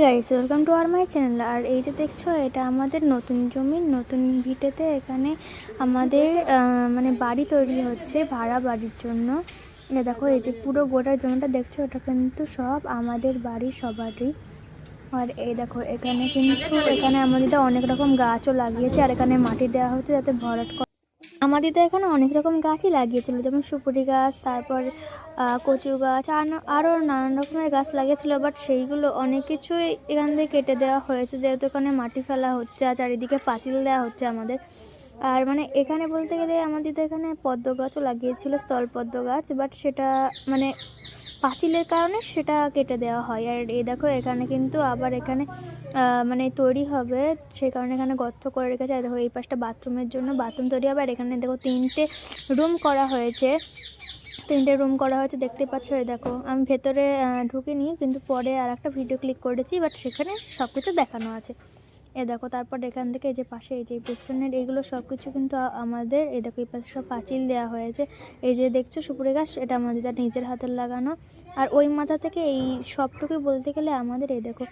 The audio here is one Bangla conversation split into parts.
গাইস, ওয়েলকাম টু আর মাই চ্যানেল। আর এই যে দেখছো, এটা আমাদের নতুন জমির নতুন ভিটেতে এখানে আমাদের মানে বাড়ি তৈরি হচ্ছে ভাড়া বাড়ির জন্য। দেখো, এই যে পুরো গোটা জমিটা দেখছো, এটা কিন্তু সব আমাদের বাড়ির সবারই। আর এই দেখো, এখানে কিন্তু এখানে আমাদের অনেক রকম গাছও লাগিয়েছে, আর এখানে মাটি দেওয়া হচ্ছে যাতে ভরাট। আমাদের তো এখানে অনেক রকম গাছই লাগিয়েছিল, যেমন সুপুরি গাছ, তারপর কচু গাছ, আরও নানান রকমের গাছ লাগিয়েছিল। বাট সেইগুলো অনেক কিছুই এখান থেকে কেটে দেওয়া হয়েছে, যেহেতু এখানে মাটি ফেলা হচ্ছে আর চারিদিকে পাঁচিল দেওয়া হচ্ছে আমাদের। আর মানে এখানে বলতে গেলে আমাদের তো এখানে পদ্ম গাছও লাগিয়েছিল, স্থলপদ্ম গাছ, বাট সেটা মানে পাঁচিলের কারণে সেটা কেটে দেওয়া হয়। আর এই দেখো, এখানে কিন্তু আবার এখানে মানে তৈরি হবে, সেই কারণে এখানে গর্ত করে রেখেছে। আর দেখো, এই পাশটা বাথরুমের জন্য বাথরুম তৈরি হবে। আর এখানে দেখো 3টে রুম করা হয়েছে, 3টে রুম করা হয়েছে, দেখতে পাচ্ছ। এই দেখো, আমি ভেতরে ঢুকিনি, কিন্তু পরে আর একটা ভিডিও ক্লিক করেছি, বাট সেখানে সব কিছু দেখানো আছে। এ দেখো, তারপর এখান থেকে এই যে পাশে এই যে পেছনের এইগুলো সব কিছু কিন্তু আমাদের। এই দেখো, এই পাশে সব পাঁচিল দেওয়া হয়েছে। এই যে দেখছো সুপুরি গাছ, এটা আমাদের নিজের হাতের লাগানো। আর ওই মাথা থেকে এই সবটুকুই বলতে গেলে আমাদের। এই দেখো,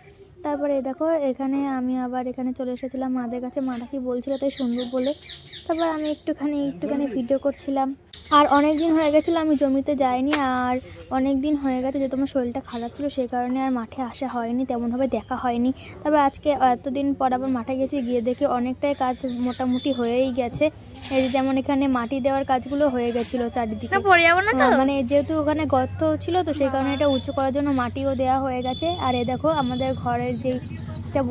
তারপরে এই দেখো, এখানে আমি আবার এখানে চলে এসেছিলাম মাদের কাছে। মাটা কি বলছিল তাই শুনবো বলে, তারপর আমি একটুখানি ভিডিও করছিলাম। আর অনেক দিন হয়ে গেছিলো আমি জমিতে যাইনি, আর অনেক দিন হয়ে গেছে যে তোমার শরীরটা খারাপ ছিল, সেই কারণে আর মাঠে আসা হয়নি, তেমনভাবে দেখা হয়নি। তবে আজকে এতদিন পর আবার মাঠে গেছি, গিয়ে দেখি অনেকটাই কাজ মোটামুটি হয়েই গেছে। এই যেমন এখানে মাটি দেওয়ার কাজগুলো হয়ে গেছিলো চারিদিকে, মানে যেহেতু ওখানে গর্ত ছিল, তো সেই কারণে এটা উঁচু করার জন্য মাটিও দেওয়া হয়ে গেছে। আর এ দেখো, আমাদের ঘরের যেই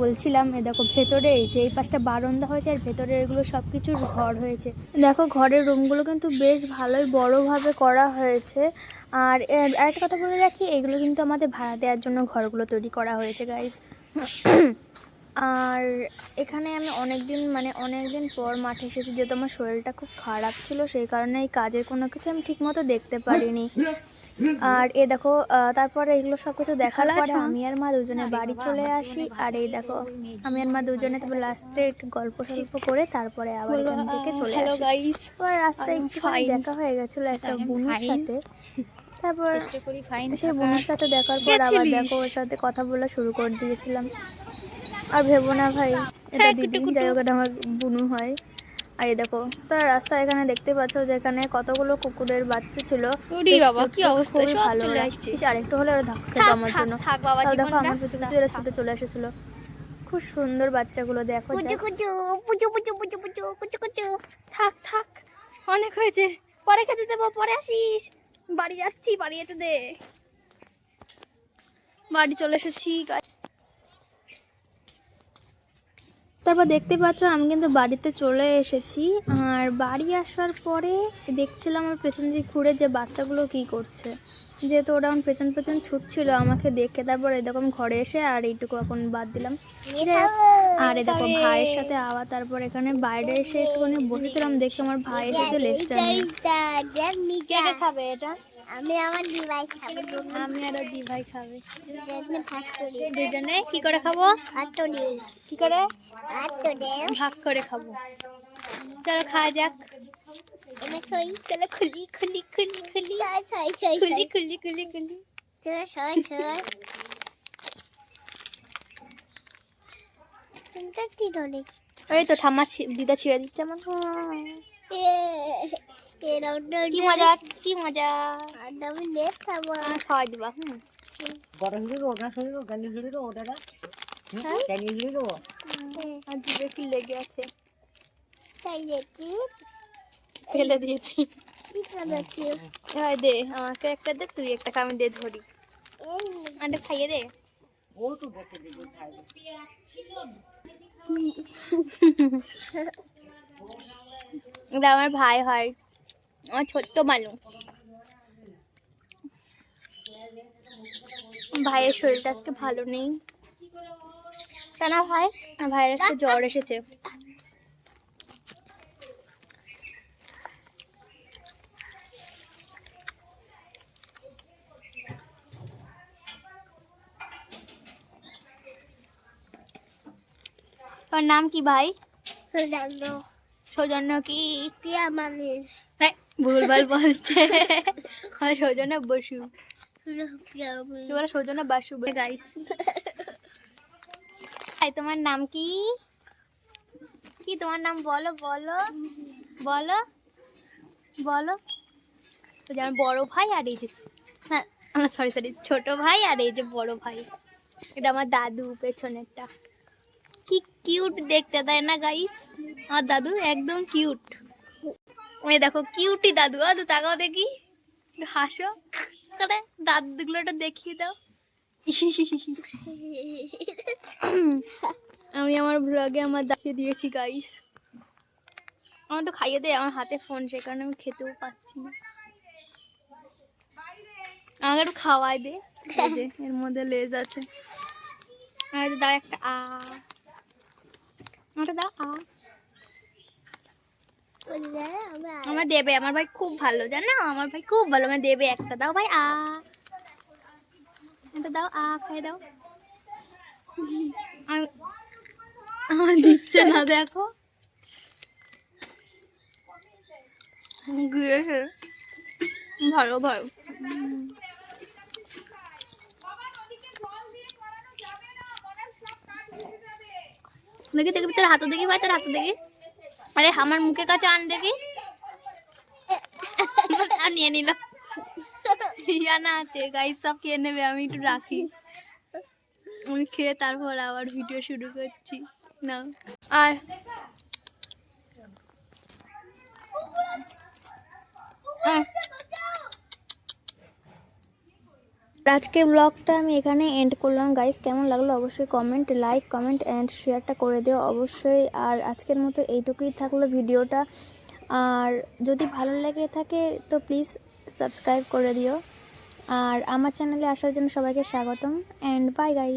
বলছিলাম, এ দেখো ভেতরে এই যে এই পাশটা বারান্দা হয়েছে, আর ভেতরে এগুলো সব কিছুর ঘর হয়েছে। দেখো, ঘরের রুমগুলো কিন্তু বেশ ভালোই বড়োভাবে করা হয়েছে। আর আরেকটা কথা বলে রাখি, এগুলো কিন্তু আমাদের ভাড়া দেওয়ার জন্য ঘরগুলো তৈরি করা হয়েছে গাইস। আর এখানে আমি অনেক দিন পর মাঠে এসেছি, যেহেতু আমার শরীরটা খুব খারাপ ছিল, সেই কারণে এই কাজের কোনো কিছু আমি ঠিকমতো দেখতে পারিনি। আর এ দেখো, তারপরে এগুলো সব কিছু দেখার পরে আমি আর মা দুজনে বাড়ি চলে আসি। আর এই দেখো, আমি আর মা দুজনে তারপর লাস্টে একটু গল্প করে তারপরে আবার এখান থেকে চলে আসি। এবার রাস্তায় একটু দেখা হয়ে গেছিলো একটা বুনুর সাথে। তারপর সেই বুনুর সাথে দেখার পর আবার দেখো, ওর সাথে কথা বলা শুরু করে দিয়েছিলাম। আর ভেবো না ভাই, এটা দিদি, যাই হোক, এটা আমার বুনু হয়। আর এই দেখো, তার রাস্তা এখানে দেখতে পাচ্ছ যে এখানে কতগুলো কুকুরের বাচ্চা ছিল, খুবই ভালো। আরেকটু হলে ওরা ধাক্কা খেতো আমার জন্য। তাও দেখো, আমার পিছু পিছু এরা ছুটে চলে এসেছিল। খুব সুন্দর বাচ্চাগুলো, দেখো। থাক থাক, অনেক হয়েছে, পরে খেতে দেবো, পরে আসিস। বাড়ি যাচ্ছি, বাড়ি যেতে দে। বাড়ি চলে এসেছি। তারপর দেখতে পাচ্ছ আমি কিন্তু বাড়িতে চলে এসেছি। আর বাড়ি আসার পরে দেখছিলাম আমার পেছন দিকে ঘুরে যে বাচ্চাগুলো কি করছে, যেহেতু ওরা আমার পেছন পেছন ছুটছিল আমাকে দেখে। তারপর এরকম ঘরে এসে আর এইটুকু এখন বাদ দিলাম। আর এ দেখো, ভাইয়ের সাথে আবার তারপর এখানে বাইরে এসে একটুখানি বসেছিলাম, দেখে আমার ভাই এসেছে লেজটা নিয়ে। খাবে এটা? আমি আমার দিভাই খাবে, আমি আর দিভাই খাবে, দুজনে কি করে খাবো? কি করে? ভাগ করে খাবো। চলো খাওয়া যাক। চলো, খুলি খুলি খুলি খুলি খুলি খুলি খুলি খুলি। এই তো ঠাম্মা দিদা ছিঁড়ে দিচ্ছে আমার। কি মজা, কি মজা। খাওয়াই দিবা। আর দিবে কি লেগে আছে, ফেলে দিয়েছি। দে আমাকে একটা, দে তুই একটা, আমি দে ধরি, আরে খাইয়ে দে। এটা আমার ভাই হয়, আমার ছোট্ট মানু। ভাইয়ের শরীরটা আজকে ভালো নেই, তা না ভাই? ভাইয়ের আজকে জ্বর এসেছে। তোর নাম কি ভাই? সৌজন্য কি? ভুলভাল বলছে। সৌজন্য বসু, সৌজন্য বাসু গাইস। তোমার নাম কি? কি তোমার নাম বলো বলো বলো বলো। তো যে আমার বড় ভাই আর এই যে, হ্যাঁ সরি সরি, ছোট ভাই আর এই যে বড় ভাই। এটা আমার দাদু পেছনেরটা। কি কিউট দেখতে, তাই না গাইস? আমার দাদু একদম কিউট। এই দেখো কিউটি দাদু। দাদু তাকাও দেখি, একটু হাসো করে, দাদুগুলো একটু দেখিয়ে দাও। আমি আমার ব্লগে আমার দেখিয়ে দিয়েছি গাইস। আমার তো খাইয়ে দে, আমার হাতে ফোন, সে কারণে আমি খেতেও পাচ্ছি না। আমাকে একটু খাওয়াই দে। এই যে এর মধ্যে লেজ আছে। আর দাও একটা আমাকে দাও আমার দেবে। আমার ভাই খুব ভালো, জানো আমার ভাই খুব ভালো, আমার দেবে একটা। দাও ভাই একটা দাও, খাই দাও। আমার দিচ্ছে না, দেখো গিয়েছে। ভালো ভালো। দেখি দেখি তোর হাতে দেখি ভাই, তোর হাতে দেখি। আরে আমার মুখের কাছে আন দেখি। আর নিয়ে নিল। না আছে গাইস, সব খেয়ে নেবে, আমি একটু রাখি। আমি খেয়ে তারপর আবার ভিডিও শুরু করছি। না আর আজকের ব্লগটা আমি এখানে এন্ড করলাম গাইস। কেমন লাগলো অবশ্যই লাইক কমেন্ট অ্যান্ড শেয়ারটা করে দিও অবশ্যই। আর আজকের মতো এইটুকুই থাকলো ভিডিওটা। আর যদি ভালো লেগে থাকে তো প্লিজ সাবস্ক্রাইব করে দিও। আর আমার চ্যানেলে আসার জন্য সবাইকে স্বাগতম অ্যান্ড বাই গাইস।